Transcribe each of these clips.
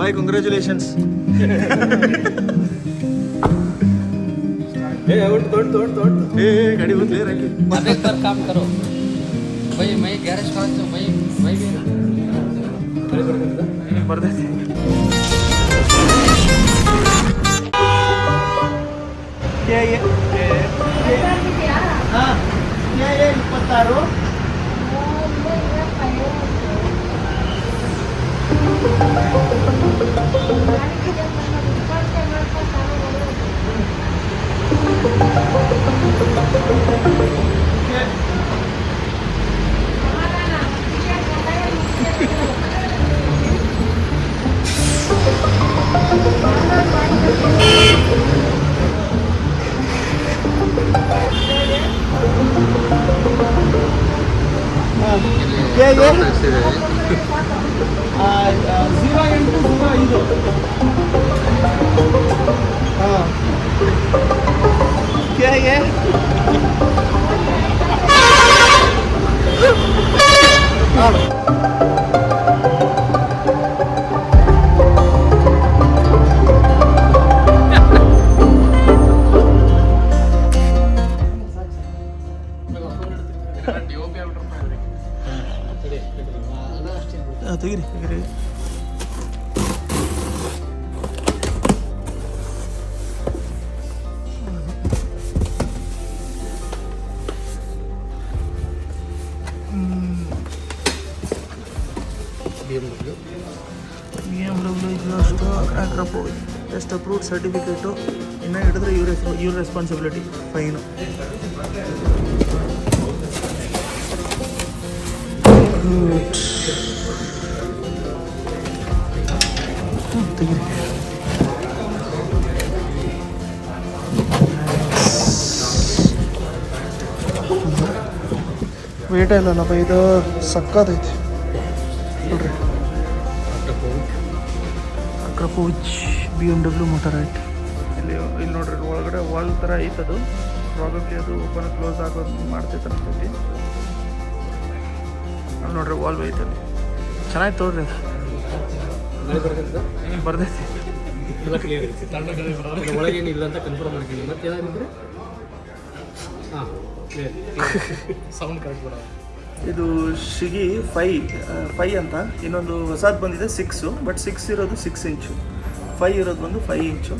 भाई कंग्रेचुलेशंस. गाड़ी बहुत ले रखी. अब एक बार काम करो भाई, मैं गैरेज का हूँ, मैं भी भर देते. क्या ये? हाँ क्या ये 26? क्या ये 0 हाँ क्या ये ತೆಗೀರಿ ತೆಗೀರಿ. BMW just just approved certificate. ಇನ್ನು ಹಿಡಿದ್ರೆ ಇವ್ರ ರೆಸ್ಪಾನ್ಸಿಬಿಲಿಟಿ ಫೈನು. ತೆಗೀರಿ. ವೇಟ ಇಲ್ಲಲ್ಲಪ್ಪ, ಇದು ಸಕ್ಕತ್ತೈತಿ ನೋಡ್ರಿ. ಅಕ್ರಪೋಚ್ BMW ಮೋಟರ್ ರೈಟ್. ಇಲ್ಲಿ ನೋಡ್ರಿ, ಒಳಗಡೆ ವಾಲ್ ಥರ ಐತದು. ಪ್ರಾಬಬ್ಲಿ ಅದು ಓಪನ್ ಕ್ಲೋಸ್ ಆಗೋದು ಮಾಡ್ತೈತೆ ಅನ್ಸೈತಿ. ಅಲ್ಲಿ ನೋಡ್ರಿ ವಾಲ್ವ್ ಐತಲ್ಲಿ. ಚೆನ್ನಾಗಿ ತೋಡ್ರಿ ಬರ್ದೈತಿ. ಎಲ್ಲ ಕ್ಲಿಯರ್ ಐತಿ, ಒಳಗೇನಿಲ್ಲ ಅಂತ ಕನ್ಫರ್ಮ್ ಮಾಡ್ತೀನಿ. ಮತ್ತೆ ಏನಾಗಿದ್ರೆ ಹಾಂ ಕ್ಲಿಯರ್ ಸೌಂಡ್ ಕರೆಕ್ಟ್ ಬರೋದು. ಇದು ಶಿಗಿ 5 ಅಂತ. ಇನ್ನೊಂದು ಹೊಸದು ಬಂದಿದೆ 6, ಬಟ್ 6 ಇರೋದು 6 ಇಂಚು, 5 ಇರೋದು ಬಂದು 5 ಇಂಚು.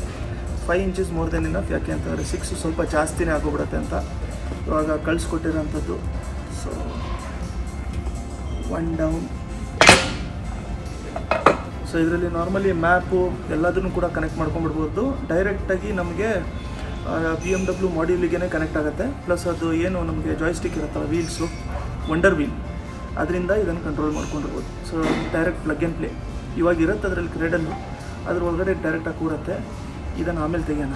5 ಇಂಚಸ್ ಮೋರ್ ದೆನ್ ಇನಫ್. ಯಾಕೆ ಅಂತಂದರೆ 6 ಸ್ವಲ್ಪ ಜಾಸ್ತಿನೇ ಆಗೋಗ್ಬಿಡುತ್ತೆ ಅಂತ ಇವಾಗ ಕಳಿಸ್ಕೊಟ್ಟಿರೋಂಥದ್ದು. So 1 down. ಸೊ ಇದರಲ್ಲಿ ನಾರ್ಮಲಿ ಮ್ಯಾಪು ಎಲ್ಲದನ್ನು ಕೂಡ ಕನೆಕ್ಟ್ ಮಾಡ್ಕೊಂಡ್ಬಿಡ್ಬೋದು. ಡೈರೆಕ್ಟಾಗಿ ನಮಗೆ BMW ಮಾಡ್ಯೂಲಿಗೆ ಕನೆಕ್ಟ್ ಆಗುತ್ತೆ. ಪ್ಲಸ್ ಅದು ಏನು ನಮಗೆ ಜಾಯ್ಸ್ಟಿಕ್ ಇರುತ್ತಲ್ಲ, ವೀಲ್ಸು, ವಂಡರ್ ವೀಲ್, ಅದರಿಂದ ಇದನ್ನು ಕಂಟ್ರೋಲ್ ಮಾಡ್ಕೊಂಡಿರ್ಬೋದು. So direct plug and play ಇವಾಗ ಇರುತ್ತೆ ಅದರಲ್ಲಿ ಕ್ರೆಡಲ್ಲು, ಅದ್ರ ಒಳಗಡೆ ಡೈರೆಕ್ಟಾಗಿ ಕೂರುತ್ತೆ. ಇದನ್ನು ಆಮೇಲೆ ತೆಗೆಯೋಣ.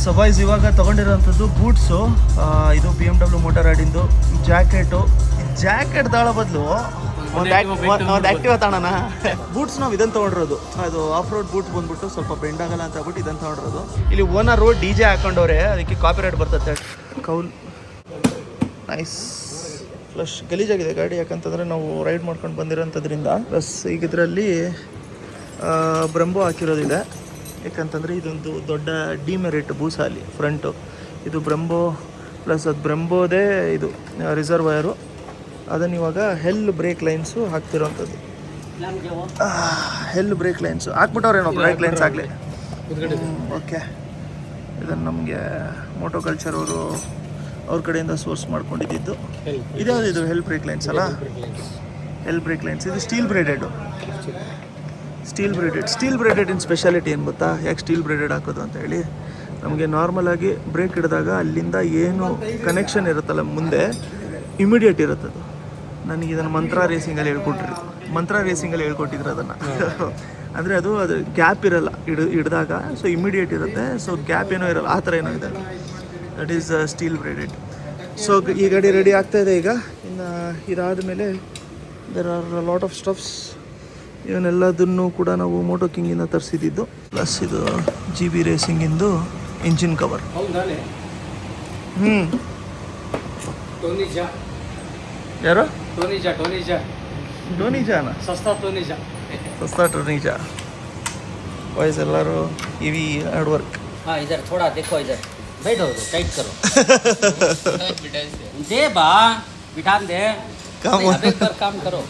ಸೊ ಬಾಯ್ಸ್, ಇವಾಗ ತೊಗೊಂಡಿರೋಂಥದ್ದು ಬೂಟ್ಸು. ಇದು BMW ಮೋಟರ್ ರೈಡಿಂದು ಜಾಕೆಟ್ ತಾಳೋ ಬದಲು ಒಂದು ಆ್ಯಕ್ಟಿವಾ ತಾಣನ. ಬೂಟ್ಸ್ ನಾವು ಇದನ್ನು ತೊಗೊಂಡಿರೋದು. ಅದು ಆಫ್ ರೋಡ್ ಬೂಟ್ಸ್ ಬಂದ್ಬಿಟ್ಟು ಸ್ವಲ್ಪ ಬೆಂಡ್ ಆಗಲ್ಲ ಅಂತ ಹೇಳ್ಬಿಟ್ಟು ಇದನ್ನು ತೊಗೊಂಡಿರೋದು. ಇಲ್ಲಿ ಓನರು DJ ಹಾಕೊಂಡವ್ರೆ, ಅದಕ್ಕೆ ಕಾಪಿರೈಟ್ ಬರ್ತದೆ. ಕೌಲ್ ನೈಸ್. ಫ್ಲಶ್ ಗಲೀಜಾಗಿದೆ ಗಾಡಿ, ಯಾಕಂತಂದರೆ ನಾವು ರೈಡ್ ಮಾಡ್ಕೊಂಡು ಬಂದಿರೋಂಥದ್ರಿಂದ. ಪ್ಲಸ್ ಈಗ ಇದರಲ್ಲಿ ಬ್ರಂಬೋ ಹಾಕಿರೋದಿದೆ. ಯಾಕಂತಂದರೆ ಇದೊಂದು ದೊಡ್ಡ ಡಿಮೆರಿಟ್ ಬೂಸಾಲಿ ಫ್ರಂಟು. ಇದು ಬ್ರಂಬೋ ಪ್ಲಸ್ ಅದು ಬ್ರಂಬೋದೇ ಇದು ರಿಸರ್ವಯರು. ಅದನ್ನು ಇವಾಗ ಹೆಲ್ ಬ್ರೇಕ್ ಲೈನ್ಸು ಹಾಕ್ತಿರೋವಂಥದ್ದು. ಹೆಲ್ ಬ್ರೇಕ್ ಲೈನ್ಸು ಹಾಕ್ಬಿಟ್ಟವ್ರೇನೋ, ಬ್ರೇಕ್ ಲೈನ್ಸ್ ಆಗಲಿ. ಓಕೆ, ಇದನ್ನು ನಮಗೆ ಮೋಟೋ ಕಲ್ಚರ್ ಅವರು ಅವ್ರ ಕಡೆಯಿಂದ ಸೋರ್ಸ್ ಮಾಡ್ಕೊಂಡಿದ್ದು. ಇದ್ಯಾವುದು ಇದು ಹೆಲ್ ಬ್ರೇಕ್ ಲೈನ್ಸ್ ಅಲ್ಲ? ಹೆಲ್ ಬ್ರೇಕ್ ಲೈನ್ಸ್. ಇದು ಸ್ಟೀಲ್ ಬ್ರೇಡೆಡು. ಸ್ಟೀಲ್ ಬ್ರೇಡೆಡ್ ಸ್ಪೆಷಾಲಿಟಿ ಏನು ಗೊತ್ತಾ? ಯಾಕೆ ಸ್ಟೀಲ್ ಬ್ರೇಡೆಡ್ ಹಾಕೋದು ಅಂತ ಹೇಳಿ, ನಮಗೆ ನಾರ್ಮಲಾಗಿ ಬ್ರೇಕ್ ಹಿಡಿದಾಗ ಅಲ್ಲಿಂದ ಏನು ಕನೆಕ್ಷನ್ ಇರುತ್ತಲ್ಲ ಮುಂದೆ ಇಮಿಡಿಯೇಟ್ ಇರುತ್ತದು. ನನಗೆ ಇದನ್ನು ಮಂತ್ರ ರೇಸಿಂಗಲ್ಲಿ ಹೇಳ್ಕೊಟ್ಟಿದ್ರು ಅದನ್ನು. ಅಂದರೆ ಅದು ಗ್ಯಾಪ್ ಇರಲ್ಲ ಹಿಡಿದಾಗ, ಸೊ ಇಮಿಡಿಯೇಟ್ ಇರುತ್ತೆ. ಸೊ ಗ್ಯಾಪ್ ಏನೋ ಇರಲ್ಲ, ಆ ಥರ ಏನೋ ಇದೆ. That is steel braided. So ಈ ಗಾಡಿ ರೆಡಿ ಆಗ್ತಾಯಿದೆ ಈಗ. ಇನ್ನು ಇದಾದ ಮೇಲೆ there are lot of stuffs. ಇವನ್ನೆಲ್ಲದನ್ನು ಕೂಡ ನಾವು ಮೋಟೋ ಕಿಂಗಿಂದ ತರಿಸಿದ್ದು. ಪ್ಲಸ್ ಇದು GB ರೇಸಿಂಗಿಂದು ಇಂಜಿನ್ ಕವರ್. ಯಾರು? ಟೋನಿಜಾನ. ಸಸ್ತಾ ಟೋನಿಜಾ. ಬಾಯ್ಸ್ ಎಲ್ಲರೂ ಇವಿ ಹಾರ್ಡ್ ವರ್ಕ್. हाँ इधर थोड़ा देखो इधर बैठो टाइट करो दे बा बिठा दे काम नहीं, अब एक बार काम करो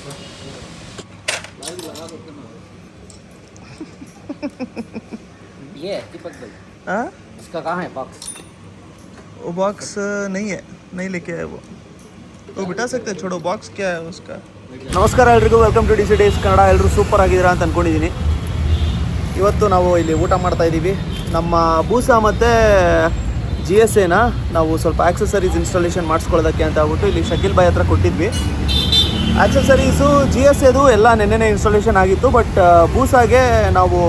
ये दीपक भाई हाँ इसका कहाँ है बॉक्स वो बॉक्स नहीं है, नहीं लेके आए वो बिठा सकते हैं, छोड़ो बॉक्स क्या है उसका. ನಮಸ್ಕಾರ ಎಲ್ರಿಗೂ, welcome to D C days Kannada. ಎಲ್ಲರೂ ಸೂಪರ್ ಆಗಿದ್ದೀರಾ ಅಂತ ಅಂದ್ಕೊಂಡಿದ್ದೀನಿ. ಇವತ್ತು ನಾವು ಇಲ್ಲಿ ಊಟ ಮಾಡ್ತಾ ಇದ್ದೀವಿ. ನಮ್ಮ ಬೂಸಾ ಮತ್ತು GSAನ ನಾವು ಸ್ವಲ್ಪ ಆಕ್ಸೆಸರೀಸ್ ಇನ್ಸ್ಟಾಲೇಷನ್ ಮಾಡಿಸ್ಕೊಳ್ಳೋದಕ್ಕೆ ಅಂತ ಹೇಳ್ಬಿಟ್ಟು ಇಲ್ಲಿ ಶಕೀಲ್ ಬಾಯ್ ಹತ್ರ ಕೊಟ್ಟಿದ್ವಿ. ಆಕ್ಸೆಸರೀಸು GSAದು ಎಲ್ಲ ನೆನ್ನೆನೇ ಇನ್ಸ್ಟಾಲೇಷನ್ ಆಗಿತ್ತು. ಬಟ್ ಬೂಸಾಗೆ ನಾವು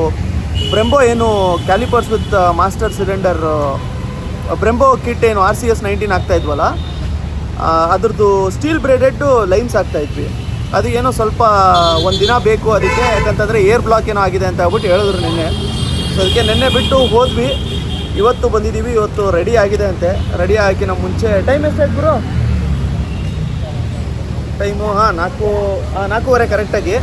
ಬ್ರೆಂಬೋ ಏನು callipers with master cylinder Brembo kit ಏನು RCS 19 ಆಗ್ತಾ ಇದ್ವಲ್ಲ, ಅದ್ರದ್ದು ಸ್ಟೀಲ್ ಬ್ರೇಡೆಡ್ ಲೈನ್ಸ್ ಆಗ್ತಾಯಿದ್ವಿ. ಅದು ಏನೋ ಸ್ವಲ್ಪ ಒಂದು ದಿನ ಬೇಕು ಅದಕ್ಕೆ, ಯಾಕಂತಂದರೆ ಏರ್ ಬ್ಲಾಕ್ ಏನೋ ಆಗಿದೆ ಅಂತ ಹೇಳ್ಬಿಟ್ಟು ಹೇಳಿದ್ರು ನಿನ್ನೆ. ಸೊ ಅದಕ್ಕೆ ನಿನ್ನೆ ಬಿಟ್ಟು ಹೋದ್ವಿ, ಇವತ್ತು ಬಂದಿದ್ದೀವಿ. ಇವತ್ತು ರೆಡಿ ಆಗಿದೆ ಅಂತೆ. ರೆಡಿ ಆಗಿ ನಮ್ಮ ಮುಂಚೆ ಟೈಮ್ ಎಷ್ಟಾಯ್ತು ಗುರು? ಟೈಮು 4:30 ಕರೆಕ್ಟಾಗಿ.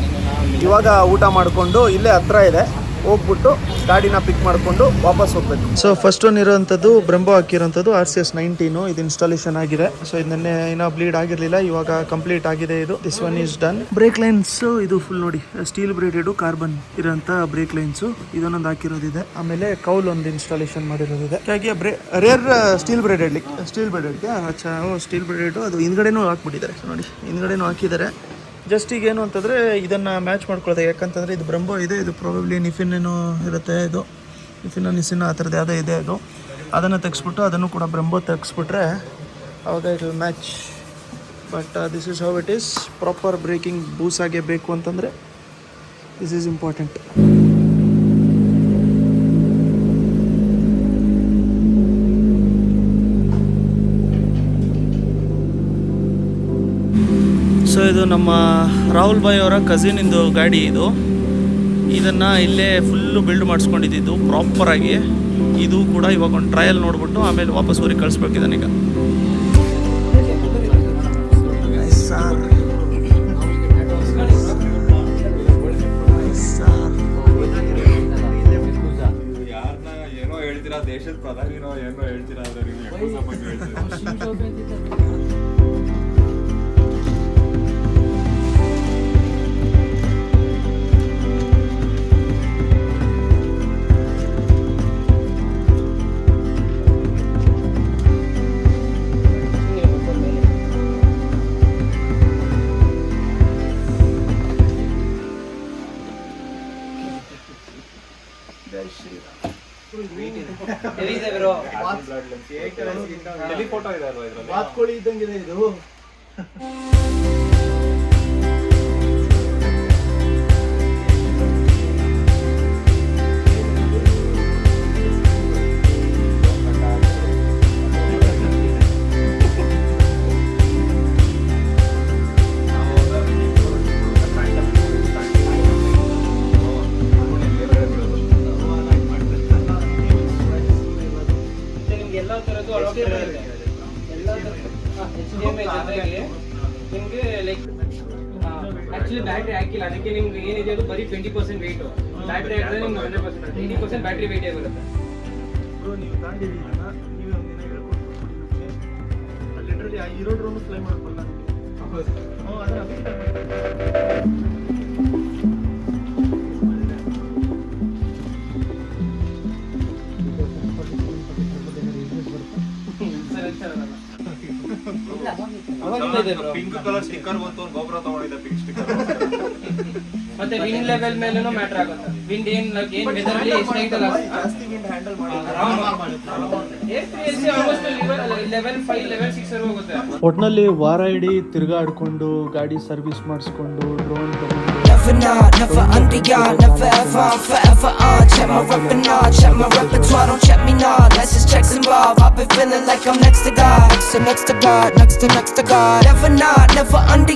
ಇವಾಗ ಊಟ ಮಾಡಿಕೊಂಡು ಇಲ್ಲೇ ಹತ್ರ ಇದೆ, ಹೋಗ್ಬಿಟ್ಟು ಗಾಡಿನ ಪಿಕ್ ಮಾಡಿಕೊಂಡು ವಾಪಸ್ ಹೋಗ್ಬೇಕು. ಸೊ ಫಸ್ಟ್ ಒನ್ ಇರೋವಂಥದ್ದು ಬ್ರೆಂಬೋ ಹಾಕಿರೋಂಥದ್ದು RCS 19. ಇದು ಇನ್ಸ್ಟಾಲೇಷನ್ ಆಗಿದೆ. ಸೊ ಇದನ್ನೇ ಇನ್ನೂ ಬ್ಲೀಡ್ ಆಗಿರಲಿಲ್ಲ, ಇವಾಗ ಕಂಪ್ಲೀಟ್ ಆಗಿದೆ. ಇದು this one is done. Brake lines ಇದು ಫುಲ್ ನೋಡಿ, ಸ್ಟೀಲ್ ಬ್ರೇಡೆಡು ಕಾರ್ಬನ್ ಇರೋಂಥ ಬ್ರೇಕ್ ಲೈನ್ಸು ಇದನ್ನೊಂದು ಹಾಕಿರೋದಿದೆ. ಆಮೇಲೆ ಕೌಲ್ ಒಂದು ಇನ್ಸ್ಟಾಲೇಷನ್ ಮಾಡಿರೋದಿದೆ. ಹಾಗೆ ರೇರ್ ಸ್ಟೀಲ್ ಬ್ರೇಡೆಡ್ಗೆ ಸ್ಟೀಲ್ ಬ್ರೇಡೆಡು ಅದು ಹಿಂದ್ಗಡೆನೂ ಹಾಕ್ಬಿಟ್ಟಿದ್ದಾರೆ ನೋಡಿ, ಹಿಂದ್ಗಡೆನೂ ಹಾಕಿದ್ದಾರೆ. ಜಸ್ಟ್ ಈಗ ಏನು ಅಂತಂದರೆ ಇದನ್ನು ಮ್ಯಾಚ್ ಮಾಡ್ಕೊಳ್ಳೋದು, ಯಾಕಂತಂದರೆ ಇದು ಬ್ರೆಂಬೋ ಇದೆ, ಇದು ಪ್ರಾಬಬ್ಲಿ ನಿಫಿನ್ ಏನೋ ಇರುತ್ತೆ, ಇದು ನಿಸಿನ ಆ ಥರದ್ದು ಯಾವುದೋ ಇದೆ. ಅದು ಅದನ್ನು ತೆಗೆಸ್ಬಿಟ್ಟು ಅದನ್ನು ಕೂಡ ಬ್ರೆಂಬೋ ತೆಗೆಸ್ಬಿಟ್ರೆ ಅವಾಗ it will match. But this is how it is. Proper braking ಬೂಸಾಗೆ ಬೇಕು ಅಂತಂದರೆ ದಿಸ್ ಈಸ್ ಇಂಪಾರ್ಟೆಂಟ್. ಸೊ ಇದು ನಮ್ಮ ರಾಹುಲ್ ಭಾಯ್ ಅವರ ಕಸಿನಿಂದು ಗಾಡಿ ಇದು. ಇದನ್ನು ಇಲ್ಲೇ ಫುಲ್ಲು ಬಿಲ್ಡ್ ಮಾಡಿಸ್ಕೊಂಡಿದ್ದು ಪ್ರಾಪರಾಗಿ. ಇದು ಕೂಡ ಇವಾಗ ಒಂದು ಟ್ರಯಲ್ ನೋಡ್ಬಿಟ್ಟು ಆಮೇಲೆ ವಾಪಸ್ ಊರಿಗೆ ಕಳಿಸ್ಬೇಕಿದ್ದಾನೀಗ. ಏನೋ ಹೇಳ್ತೀರಾ, ದೇಶದ ಪ್ರಧಾನಿನೋ ಏನೋ ಹೇಳ್ತೀರಾ, ಫೋಟೋ ಇದೆ ಅಲ್ವಾ ಇದರಲ್ಲಿ? ಬಾತ್ಕೋಳಿ ಇದ್ದಂಗಿದೆ ಇದು. ಆಕ್ಚುಲಿ ಬ್ಯಾಟ್ರಿ ಹಾಕಿಲ್ಲ, ಅದಕ್ಕೆ ನಿಮ್ಗೆ ಏನಿದೆ ಅದು ಬರೀ 20% ವೆಯ್ಟ್. ಬ್ಯಾಟ್ರಿ ಹಾಕಿದ್ರೆ ನಿಮ್ಗೆ 100%, 80% ಬ್ಯಾಟ್ರಿ ವೆಯ್ಟ್ ಬರುತ್ತೆ. ನೀವು ತಾಂಡಿದ್ದೀರಲ್ಲ, ನೀವೇ ಒಂದಿನ ಹೇಳ್ಕೊಡ್ತೀನಿ. ಲಿಟ್ರಲಿ ಆ ಹೀರೋ ಡ್ರೋನ್ ಫ್ಲೈ ಮಾಡ್ಕೊಳ್ಳ. ಪಿಂಕ್ ಕಲರ್ ಸ್ಟಿಕ್ಕರ್ ಬಂತು, ಗೋಪುರ ತಗೊಂಡಿದ್ದೆ ಪಿಂಕ್ ಸ್ಟಿಕ್ಕರ್. ಮತ್ತೆ ವಿಂಡ್ ಲೆವೆಲ್ ಮೇಲೇನೂ ಮ್ಯಾಟರ್ ಆಗುತ್ತೆ. ವಿಂಡ್ ಏನ್ ವೆದರ್ ಅಲ್ಲಿ ಎಷ್ಟಾಯ್ತಲ್ಲ, ಜಾಸ್ತಿ ವಿಂಡ್ ಹ್ಯಾಂಡಲ್ ಮಾಡೋದು ಲೆವೆಲ್ 5 ಲೆವೆಲ್ 6 ವರೆಗೂ ಹೋಗುತ್ತೆ. ಒಟ್ನಲ್ಲಿ ವಾರ ಇಡೀ ತಿರುಗಾಡ್ಕೊಂಡು ಗಾಡಿ ಸರ್ವಿಸ್ ಮಾಡಿಸ್ಕೊಂಡು ಡ್ರೋನ್ ತಗೊಂಡು Never not, never under yard, never ever, I'm forever on. Check my repertoire, check my repertoire, don't check me now. Let's just check some involved. I've been feeling like I'm next to God, next to God, next to God. Never not, never under